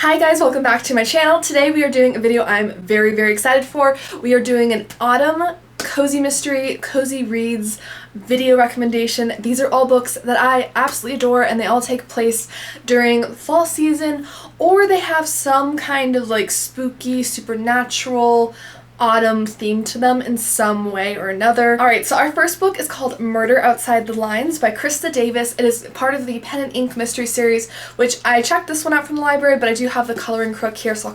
Hi guys, welcome back to my channel. Today we are doing a video I'm very excited for. We are doing an autumn cozy mystery, cozy reads video recommendation. These are all books that I absolutely adore and they all take place during fall season, or they have some kind of like spooky, supernatural, autumn theme to them in some way or another. Alright, so our first book is called Murder Outside the Lines by Krista Davis. It is part of the Pen and Ink mystery series, which I checked this one out from the library, but I do have the coloring crook here, so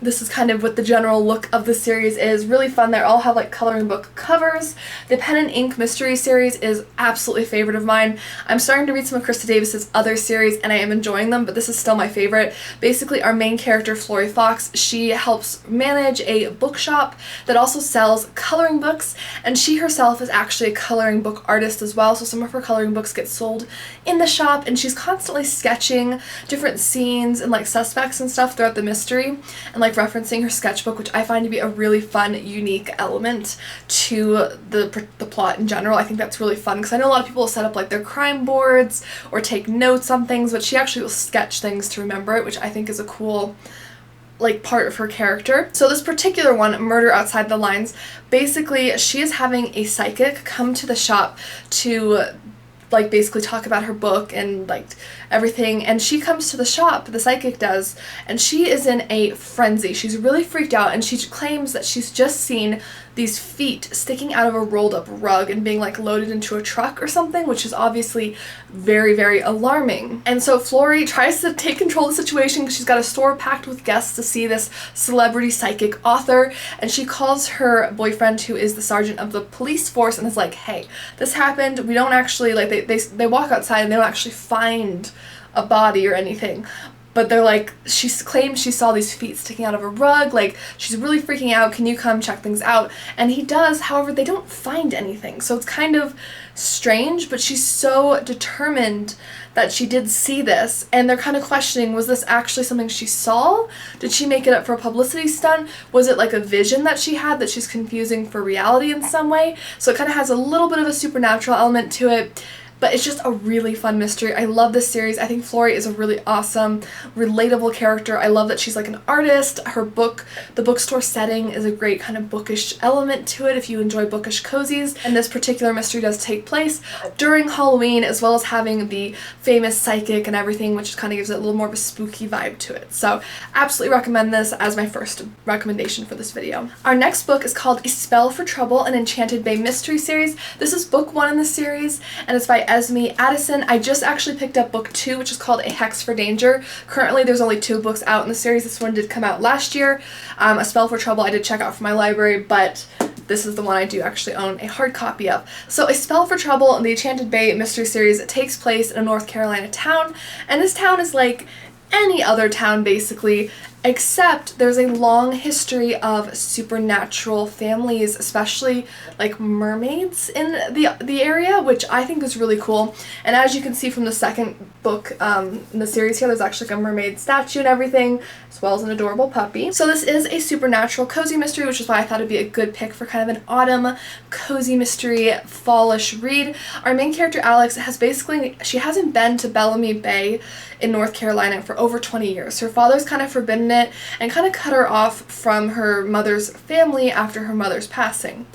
this is kind of what the general look of the series is. Really fun. They all have like coloring book covers. The Pen and Ink mystery series is absolutely a favorite of mine. I'm starting to read some of Krista Davis's other series and I am enjoying them, but this is still my favorite. Basically, our main character, Florrie Fox, she helps manage a bookshop that also sells coloring books, and she herself is actually a coloring book artist as well, so some of her coloring books get sold in the shop, and she's constantly sketching different scenes and like suspects and stuff throughout the mystery, and like referencing her sketchbook, which I find to be a really fun, unique element to the plot in general. I think that's really fun because I know a lot of people will set up like their crime boards or take notes on things, but she actually will sketch things to remember it, which I think is a cool like part of her character. So this particular one, Murder Outside the Lines, basically she is having a psychic come to the shop to like basically talk about her book and like everything, and she comes to the shop, the psychic does, and she is in a frenzy. She's really freaked out and she claims that she's just seen these feet sticking out of a rolled up rug and being like loaded into a truck or something, which is obviously very alarming. And so Florrie tries to take control of the situation because she's got a store packed with guests to see this celebrity psychic author, and she calls her boyfriend, who is the sergeant of the police force, and is like, hey, this happened, we don't actually, like, they walk outside and they don't actually find a body or anything, but they're like, she claims she saw these feet sticking out of a rug, like she's really freaking out, can you come check things out? And he does. However, they don't find anything, so it's kind of strange, but she's so determined that she did see this, and they're kind of questioning, was this actually something she saw? Did she make it up for a publicity stunt? Was it like a vision that she had that she's confusing for reality in some way? So it kind of has a little bit of a supernatural element to it. But it's just a really fun mystery. I love this series. I think Florrie is a really awesome, relatable character. I love that she's like an artist. Her book, the bookstore setting, is a great kind of bookish element to it if you enjoy bookish cozies. And this particular mystery does take place during Halloween, as well as having the famous psychic and everything, which kind of gives it a little more of a spooky vibe to it. So absolutely recommend this as my first recommendation for this video. Our next book is called A Spell for Trouble, an Enchanted Bay mystery series. This is book 1 in the series, and it's by Esme, Addison. I just actually picked up book 2, which is called A Hex for Danger. Currently there's only 2 books out in the series. This one did come out last year. A Spell for Trouble I did check out from my library, but this is the one I do actually own a hard copy of. So A Spell for Trouble in the Enchanted Bay mystery series, it takes place in a North Carolina town, and this town is like any other town basically, except there's a long history of supernatural families, especially like mermaids in the area, which I think is really cool. And as you can see from the second book in the series here, there's actually like a mermaid statue and everything, as well as an adorable puppy. So this is a supernatural cozy mystery, which is why I thought it'd be a good pick for kind of an autumn cozy mystery fallish read. Our main character, Alex, she hasn't been to Bellamy Bay in North Carolina for over 20 years. Her father's kind of forbidden it and kind of cut her off from her mother's family after her mother's passing.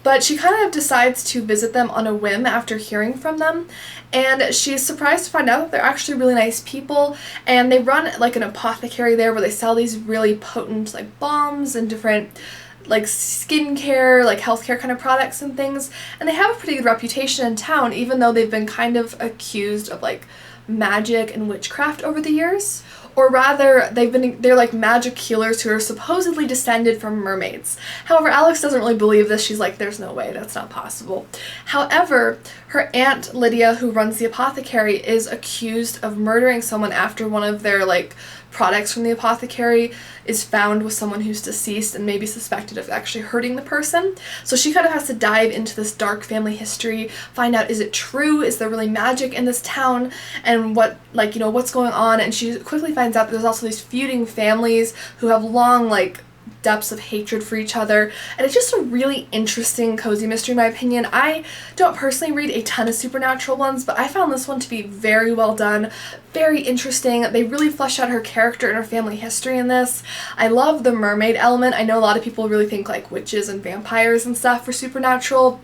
But she kind of decides to visit them on a whim after hearing from them, and she's surprised to find out that they're actually really nice people, and they run like an apothecary there where they sell these really potent like balms and different like skincare, like healthcare kind of products and things, and they have a pretty good reputation in town, even though they've been kind of accused of like magic and witchcraft over the years. Or rather, they're like magic healers who are supposedly descended from mermaids. However, Alex doesn't really believe this. She's like, there's no way, that's not possible. However, her aunt Lydia, who runs the apothecary, is accused of murdering someone after one of their like products from the apothecary is found with someone who's deceased and maybe suspected of actually hurting the person. So she kind of has to dive into this dark family history, find out, is it true? Is there really magic in this town? And what, like, you know, what's going on? And she quickly finds out that there's also these feuding families who have long, like, depths of hatred for each other, and it's just a really interesting cozy mystery in my opinion. I don't personally read a ton of supernatural ones, but I found this one to be very well done, very interesting. They really fleshed out her character and her family history in this. I love the mermaid element. I know a lot of people really think like witches and vampires and stuff for supernatural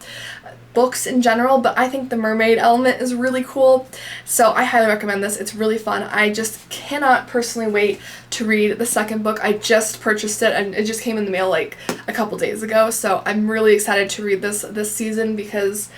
books in general, but I think the mermaid element is really cool, so I highly recommend this. It's really fun. I just cannot personally wait to read the second book. I just purchased it and it just came in the mail like a couple days ago, so I'm really excited to read this season because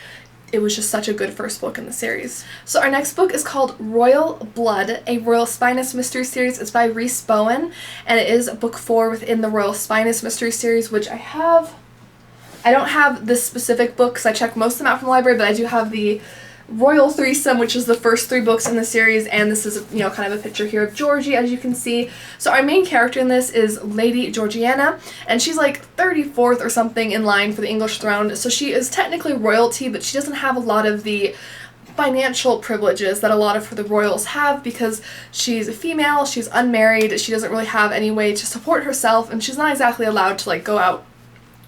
it was just such a good first book in the series. So our next book is called Royal Blood, a Royal Spyness mystery series. It's by Rhys Bowen, and it is book 4 within the Royal Spyness mystery series, which I don't have this specific book because I checked most of them out from the library, but I do have the Royal Threesome, which is the first 3 books in the series, and this is, you know, kind of a picture here of Georgie, as you can see. So our main character in this is Lady Georgiana, and she's like 34th or something in line for the English throne, so she is technically royalty, but she doesn't have a lot of the financial privileges that a lot of the royals have because she's a female, she's unmarried, she doesn't really have any way to support herself, and she's not exactly allowed to like go out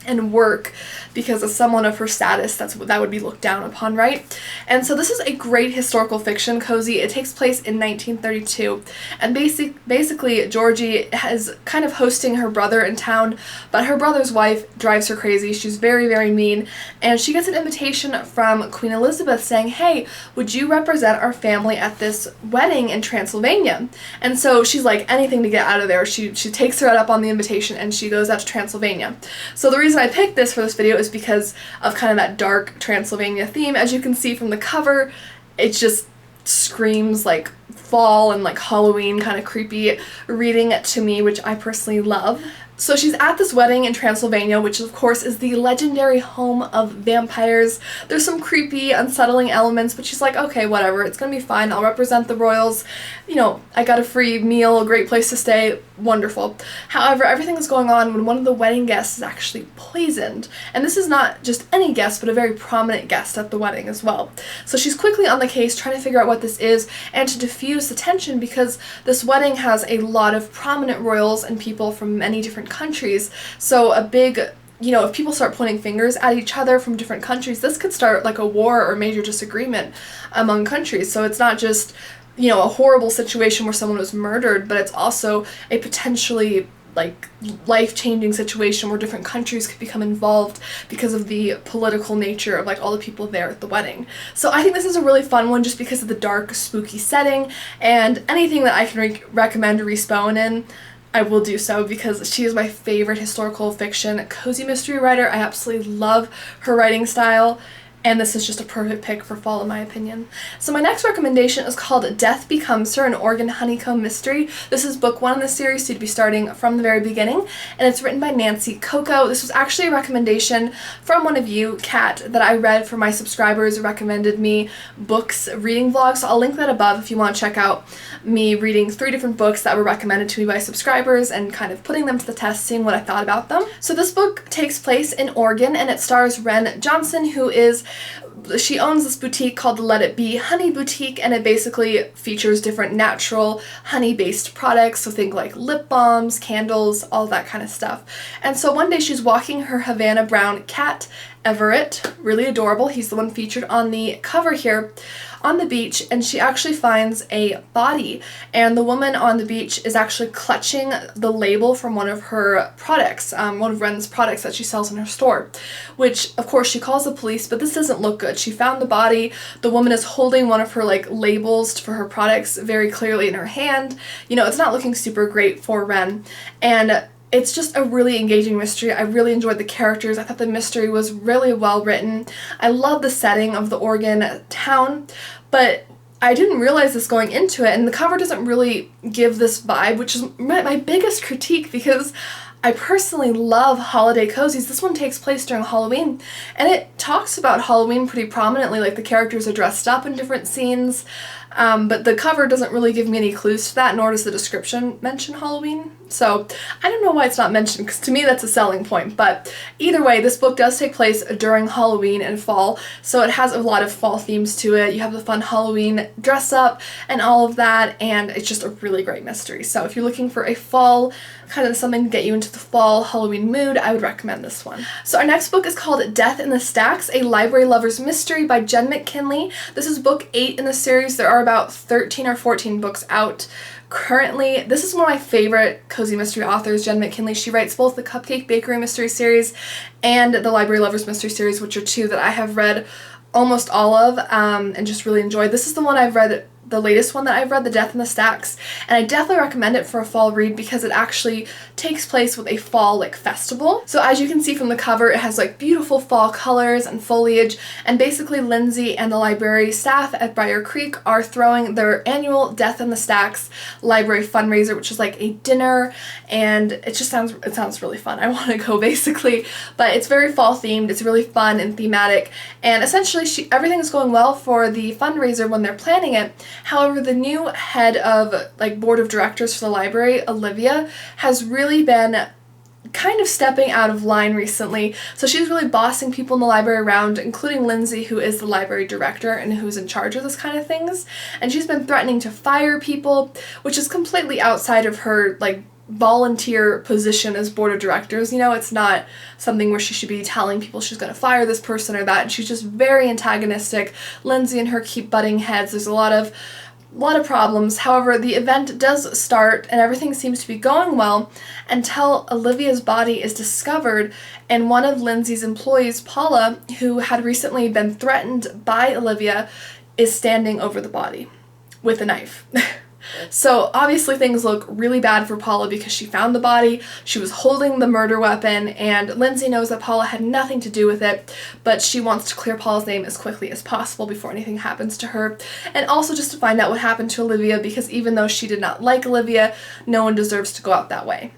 and work because as someone of her status that would be looked down upon, right? And so this is a great historical fiction cozy. It takes place in 1932, and basically Georgie is kind of hosting her brother in town, but her brother's wife drives her crazy. She's very, very mean, and she gets an invitation from Queen Elizabeth saying, hey, would you represent our family at this wedding in Transylvania? And so she's like, anything to get out of there. She takes her up on the invitation and she goes out to Transylvania. So the reason I picked this for this video is because of kind of that dark Transylvania theme. As you can see from the cover, it just screams like fall and like Halloween, kind of creepy reading to me, which I personally love. So she's at this wedding in Transylvania, which of course is the legendary home of vampires. There's some creepy, unsettling elements, but she's like, okay, whatever, it's gonna be fine. I'll represent the royals. You know, I got a free meal, a great place to stay, wonderful. However, everything is going on when one of the wedding guests is actually poisoned. And this is not just any guest, but a very prominent guest at the wedding as well. So she's quickly on the case trying to figure out what this is and to diffuse the tension because this wedding has a lot of prominent royals and people from many different countries. So a big, you know, if people start pointing fingers at each other from different countries, this could start like a war or major disagreement among countries. So it's not just, you know, a horrible situation where someone was murdered, but it's also a potentially like life-changing situation where different countries could become involved because of the political nature of like all the people there at the wedding. So I think this is a really fun one just because of the dark, spooky setting, and anything that I can recommend Rhys Bowen in, I will do so because she is my favorite historical fiction cozy mystery writer. I absolutely love her writing style, and this is just a perfect pick for fall in my opinion. So my next recommendation is called Death Becomes Her, an Oregon honeycomb mystery. This is book 1 in the series, so you'd be starting from the very beginning, and it's written by Nancy Coco. This was actually a recommendation from one of you, Kat, that I read for my subscribers, recommended me books reading vlogs, so I'll link that above if you want to check out me reading 3 different books that were recommended to me by subscribers and kind of putting them to the test, seeing what I thought about them. So this book takes place in Oregon, and it stars Wren Johnson, who is she owns this boutique called the Let It Be Honey Boutique, and it basically features different natural honey-based products, so think like lip balms, candles, all that kind of stuff. And so one day she's walking her Havana brown cat, Everett, really adorable, he's the one featured on the cover here, on the beach, and she actually finds a body, and the woman on the beach is actually clutching the label from one of her products, one of Wren's products that she sells in her store, which of course she calls the police, but this doesn't look good. She found the body, the woman is holding one of her like labels for her products very clearly in her hand, you know, it's not looking super great for Wren, and it's just a really engaging mystery. I really enjoyed the characters. I thought the mystery was really well written. I love the setting of the Oregon town, but I didn't realize this going into it, and the cover doesn't really give this vibe, which is my biggest critique because I personally love holiday cozies. This one takes place during Halloween, and it talks about Halloween pretty prominently, like the characters are dressed up in different scenes. but the cover doesn't really give me any clues to that, nor does the description mention Halloween. So I don't know why it's not mentioned, because to me that's a selling point. But either way, this book does take place during Halloween and fall, so it has a lot of fall themes to it. You have the fun Halloween dress up and all of that, and it's just a really great mystery. So if you're looking for a fall, kind of something to get you into the fall Halloween mood, I would recommend this one. So our next book is called Death in the Stacks, a library lover's mystery by Jenn McKinlay. This is book 8 in the series. There are about 13 or 14 books out currently. This is one of my favorite cozy mystery authors, Jenn McKinlay. She writes both the Cupcake Bakery mystery series and the Library Lovers mystery series, which are two that I have read almost all of and just really enjoyed. This is the one I've read, the latest one that I've read, The Death in the Stacks, and I definitely recommend it for a fall read because it actually takes place with a fall like festival. So as you can see from the cover, it has like beautiful fall colors and foliage, and basically Lindsay and the library staff at Briar Creek are throwing their annual Death in the Stacks library fundraiser, which is like a dinner, and it sounds really fun. I want to go basically, but it's very fall themed. It's really fun and thematic, and essentially everything is going well for the fundraiser when they're planning it. However, the new head of like board of directors for the library, Olivia, has really been kind of stepping out of line recently. So she's really bossing people in the library around, including Lindsay, who is the library director and who's in charge of this kind of things. And she's been threatening to fire people, which is completely outside of her like volunteer position as board of directors. You know, it's not something where she should be telling people she's going to fire this person or that, and she's just very antagonistic. Lindsay and her keep butting heads. There's a lot of problems. However, the event does start and everything seems to be going well until Olivia's body is discovered, and one of Lindsay's employees, Paula, who had recently been threatened by Olivia, is standing over the body with a knife. So obviously things look really bad for Paula because she found the body, she was holding the murder weapon, and Lindsay knows that Paula had nothing to do with it, but she wants to clear Paula's name as quickly as possible before anything happens to her, and also just to find out what happened to Olivia, because even though she did not like Olivia, no one deserves to go out that way.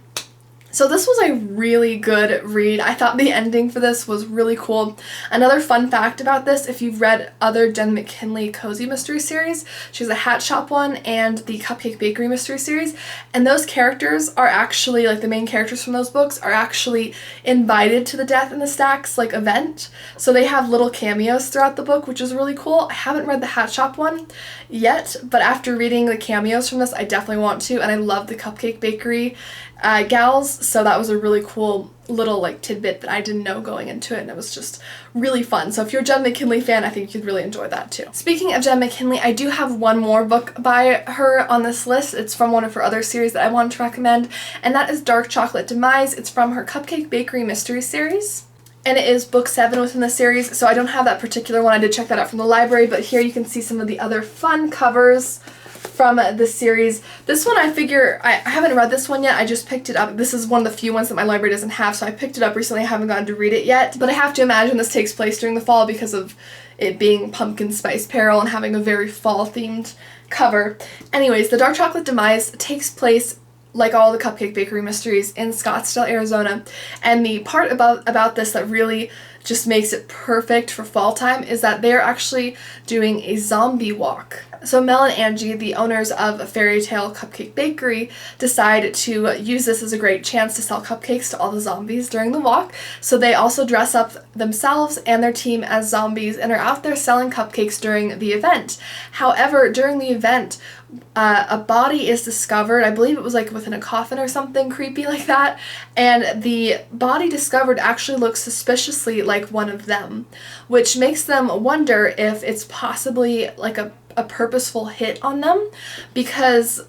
So this was a really good read. I thought the ending for this was really cool. Another fun fact about this, if you've read other Jenn McKinlay cozy mystery series, she has a Hat Shop one and the Cupcake Bakery mystery series, and those characters are actually, like the main characters from those books, are actually invited to the Death in the Stacks like event. So they have little cameos throughout the book, which is really cool. I haven't read the Hat Shop one yet, but after reading the cameos from this, I definitely want to, and I love the Cupcake Bakery gals, so that was a really cool little like tidbit that I didn't know going into it, and it was just really fun. So if you're a Jenn McKinlay fan, I think you'd really enjoy that too. Speaking of Jenn McKinlay, I do have one more book by her on this list. It's from one of her other series that I wanted to recommend, and that is Dark Chocolate Demise. It's from her Cupcake Bakery mystery series, and it is book 7 within the series, so I don't have that particular one. I did check that out from the library, but here you can see some of the other fun covers from this series. This one I figure, I haven't read this one yet, I just picked it up. This is one of the few ones that my library doesn't have, so I picked it up recently. I haven't gotten to read it yet, but I have to imagine this takes place during the fall because of it being Pumpkin Spice Peril and having a very fall themed cover. Anyways, the Dark Chocolate Demise takes place, like all the Cupcake Bakery mysteries, in Scottsdale, Arizona, and the part about this that really just makes it perfect for fall time is that they're actually doing a zombie walk. So Mel and Angie, the owners of Fairy Tale Cupcake Bakery, decide to use this as a great chance to sell cupcakes to all the zombies during the walk. So they also dress up themselves and their team as zombies and are out there selling cupcakes during the event. However, during the event, a body is discovered. I believe it was like within a coffin or something creepy like that, and the body discovered actually looks suspiciously like one of them, which makes them wonder if it's possibly like a purposeful hit on them, because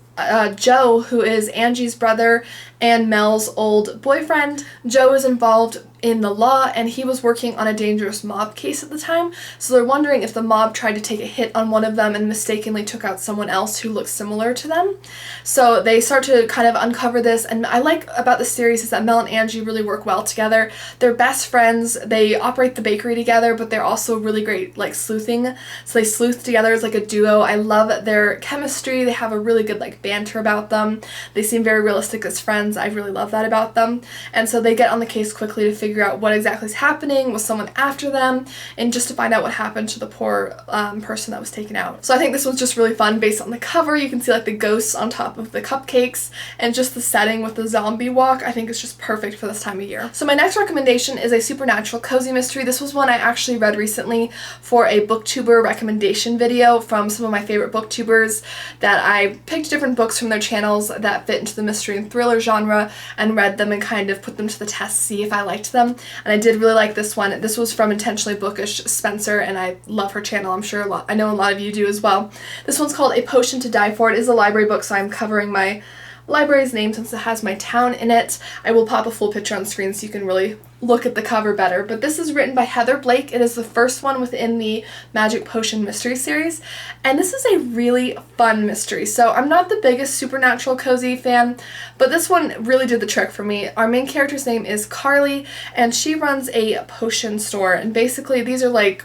Joe, who is Angie's brother and Mel's old boyfriend, Joe is involved in the law, and he was working on a dangerous mob case at the time, so they're wondering if the mob tried to take a hit on one of them and mistakenly took out someone else who looks similar to them. So they start to kind of uncover this, and I like about the series is that Mel and Angie really work well together. They're best friends, they operate the bakery together, but they're also really great like sleuthing, so they sleuth together as like a duo. I love their chemistry. They have a really good like banter about them. They seem very realistic as friends. I really love that about them. And so they get on the case quickly to figure out what exactly is happening, was someone after them, and just to find out what happened to the poor person that was taken out. So I think this was just really fun. Based on the cover, you can see like the ghosts on top of the cupcakes, and just the setting with the zombie walk I think is just perfect for this time of year. So my next recommendation is a supernatural cozy mystery. This was one I actually read recently for a booktuber recommendation video from some of my favorite booktubers, that I picked different books from their channels that fit into the mystery and thriller genre and read them and kind of put them to the test to see if I liked them. And I did really like this one. This was from Intentionally Bookish Spencer, and I love her channel. I'm sure I know a lot of you do as well. This one's called A Potion to Die For. It is a library book, so I'm covering my library's name since it has my town in it. I will pop a full picture on screen so you can really look at the cover better. But this is written by Heather Blake. It is the first one within the Magic Potion mystery series, and this is a really fun mystery. So I'm not the biggest supernatural cozy fan, but this one really did the trick for me. Our main character's name is Carly, and she runs a potion store, and basically these are like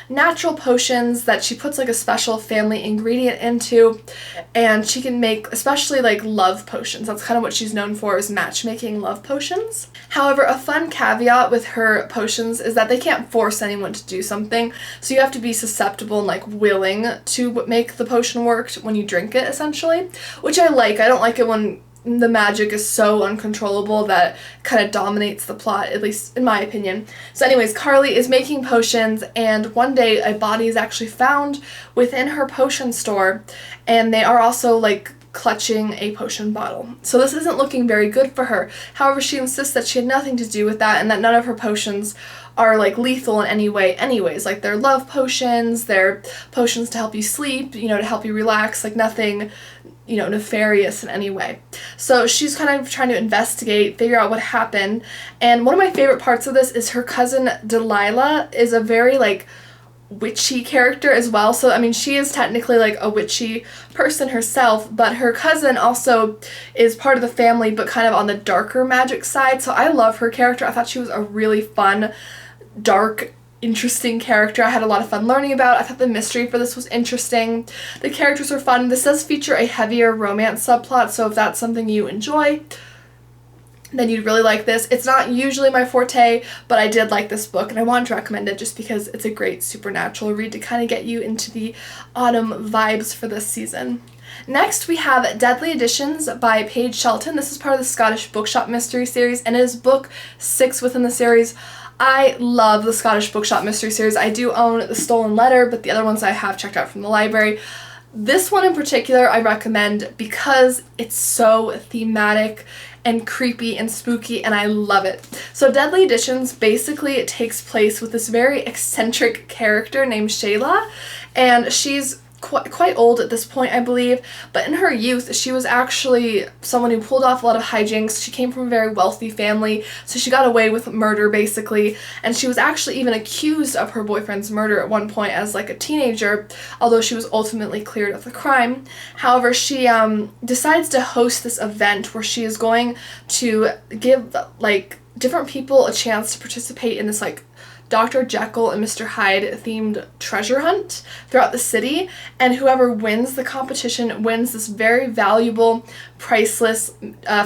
natural potions that she puts like a special family ingredient into, and she can make especially like love potions. That's kind of what she's known for, is matchmaking love potions. However, a fun caveat with her potions is that they can't force anyone to do something, so you have to be susceptible and like willing to make the potion work when you drink it, essentially, which I like. I don't like it when the magic is so uncontrollable that kind of dominates the plot, at least in my opinion. So anyways, Carly is making potions, and one day a body is actually found within her potion store, and they are also like clutching a potion bottle. So this isn't looking very good for her. However, she insists that she had nothing to do with that, and that none of her potions are like lethal in any way anyways. Like, they're love potions, they're potions to help you sleep, you know, to help you relax, like nothing, you know, nefarious in any way. So she's kind of trying to investigate, figure out what happened, and one of my favorite parts of this is her cousin Delilah is a very like witchy character as well. So I mean, she is technically like a witchy person herself, but her cousin also is part of the family, but kind of on the darker magic side. So I love her character. I thought she was a really fun, dark, interesting character. I had a lot of fun learning about. I thought the mystery for this was interesting. The characters were fun. This does feature a heavier romance subplot, so if that's something you enjoy, then you'd really like this. It's not usually my forte, but I did like this book, and I wanted to recommend it just because it's a great supernatural read to kind of get you into the autumn vibes for this season. Next, we have Deadly Editions by Paige Shelton. This is part of the Scottish Bookshop mystery series, and it is book 6 within the series. I love the Scottish Bookshop mystery series. I do own The Stolen Letter, but the other ones I have checked out from the library. This one in particular I recommend because it's so thematic and creepy and spooky, and I love it. So Deadly Editions, basically it takes place with this very eccentric character named Shayla, and she's quite old at this point, I believe, but in her youth she was actually someone who pulled off a lot of hijinks. She came from a very wealthy family, so she got away with murder basically, and she was actually even accused of her boyfriend's murder at one point as like a teenager, although she was ultimately cleared of the crime. However, she decides to host this event where she is going to give like different people a chance to participate in this like Dr. Jekyll and Mr. Hyde themed treasure hunt throughout the city, and whoever wins the competition wins this very valuable, priceless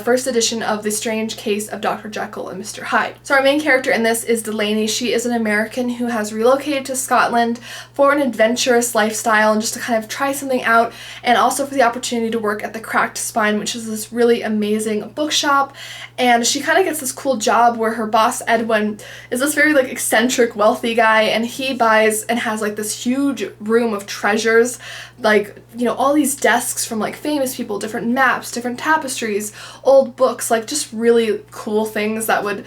first edition of The Strange Case of Dr. Jekyll and Mr. Hyde. So our main character in this is Delaney. She is an American who has relocated to Scotland for an adventurous lifestyle and just to kind of try something out, and also for the opportunity to work at the Cracked Spine, which is this really amazing bookshop. And she kind of gets this cool job where her boss Edwin is this very like eccentric wealthy guy, and he buys and has like this huge room of treasures, like, you know, all these desks from like famous people, different maps, different tapestries, old books, like just really cool things that would,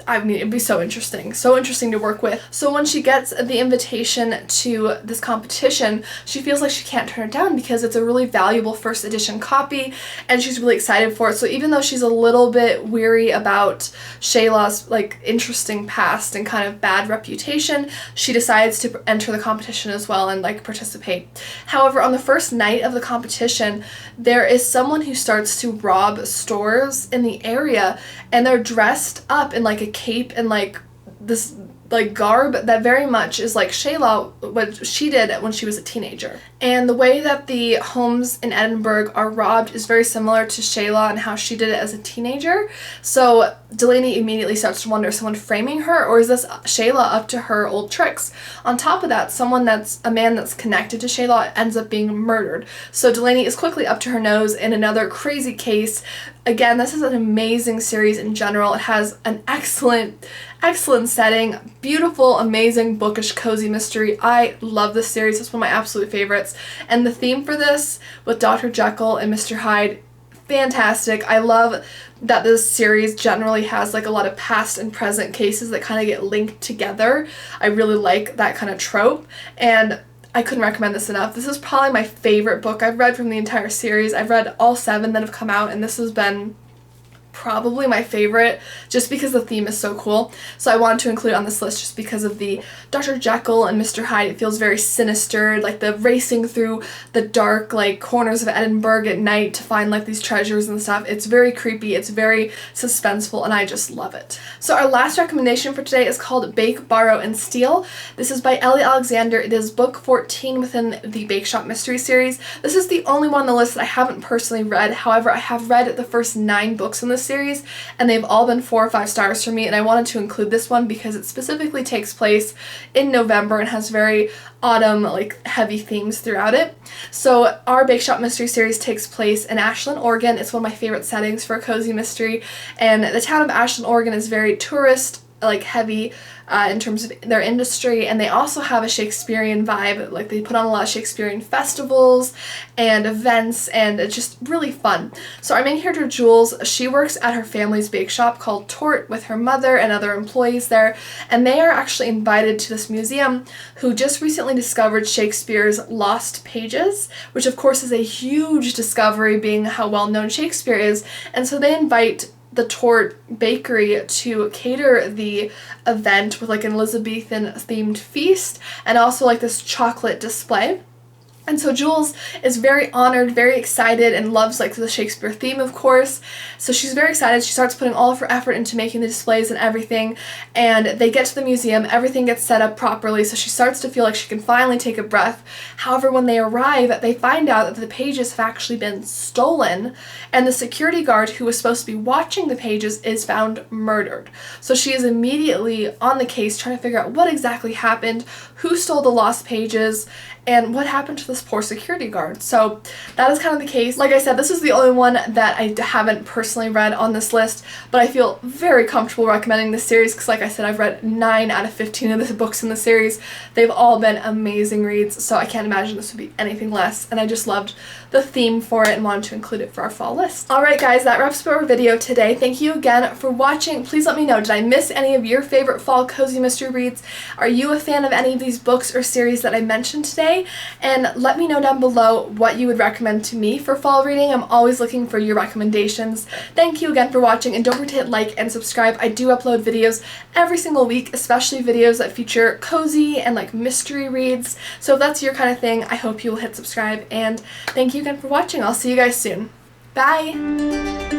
I mean, it'd be so interesting to work with. So when she gets the invitation to this competition, she feels like she can't turn it down because it's a really valuable first edition copy, and she's really excited for it. So even though she's a little bit weary about Shayla's like interesting past and kind of bad reputation, she decides to enter the competition as well and like participate. However, on the first night of the competition, there is someone who starts to rob stores in the area, and they're dressed up in like a cape and like this like garb that very much is like Shayla, what she did when she was a teenager. And the way that the homes in Edinburgh are robbed is very similar to Shayla and how she did it as a teenager. So Delaney immediately starts to wonder, is someone framing her, or is this Shayla up to her old tricks? On top of that, a man that's connected to Shayla ends up being murdered. So Delaney is quickly up to her nose in another crazy case. Again, this is an amazing series in general. It has an excellent setting, beautiful, amazing, bookish, cozy mystery. I love this series. It's one of my absolute favorites. And the theme for this with Dr. Jekyll and Mr. Hyde, fantastic. I love that this series generally has like a lot of past and present cases that kind of get linked together. I really like that kind of trope, and I couldn't recommend this enough. This is probably my favorite book I've read from the entire series. I've read all 7 that have come out, and this has been probably my favorite just because the theme is so cool. So I wanted to include it on this list just because of the Dr. Jekyll and Mr. Hyde. It feels very sinister, like the racing through the dark like corners of Edinburgh at night to find like these treasures and stuff. It's very creepy, it's very suspenseful, and I just love it. So our last recommendation for today is called Bake, Borrow, and Steal. This is by Ellie Alexander. It is book 14 within the Bakeshop mystery series. This is the only one on the list that I haven't personally read. However, I have read the first 9 books in this series, and they've all been 4 or 5 stars for me, and I wanted to include this one because it specifically takes place in November and has very autumn like heavy themes throughout it. So our Bakeshop mystery series takes place in Ashland, Oregon. It's one of my favorite settings for a cozy mystery, and the town of Ashland, Oregon is very tourist like heavy in terms of their industry, and they also have a Shakespearean vibe. Like they put on a lot of Shakespearean festivals and events, and it's just really fun. So our main character Jules, she works at her family's bake shop called Tort with her mother and other employees there, and they are actually invited to this museum who just recently discovered Shakespeare's lost pages, which of course is a huge discovery being how well known Shakespeare is. And so they invite the Tort Bakery to cater the event with like an Elizabethan themed feast and also like this chocolate display. And so Jules is very honored, very excited, and loves like the Shakespeare theme, of course. So she's very excited. She starts putting all of her effort into making the displays and everything. And they get to the museum, everything gets set up properly, so she starts to feel like she can finally take a breath. However, when they arrive, they find out that the pages have actually been stolen, and the security guard who was supposed to be watching the pages is found murdered. So she is immediately on the case trying to figure out what exactly happened, who stole the lost pages, and what happened to this poor security guard. So that is kind of the case. Like I said, this is the only one that I haven't personally read on this list, but I feel very comfortable recommending this series because like I said, I've read 9 out of 15 of the books in the series. They've all been amazing reads, so I can't imagine this would be anything less, and I just loved the theme for it and wanted to include it for our fall list. Alright guys, that wraps up our video today. Thank you again for watching. Please let me know, did I miss any of your favorite fall cozy mystery reads? Are you a fan of any of these books or series that I mentioned today? And let me know down below what you would recommend to me for fall reading. I'm always looking for your recommendations. Thank you again for watching, and don't forget to hit like and subscribe. I do upload videos every single week, especially videos that feature cozy and like mystery reads. So if that's your kind of thing, I hope you will hit subscribe, and thank you again for watching. I'll see you guys soon. Bye!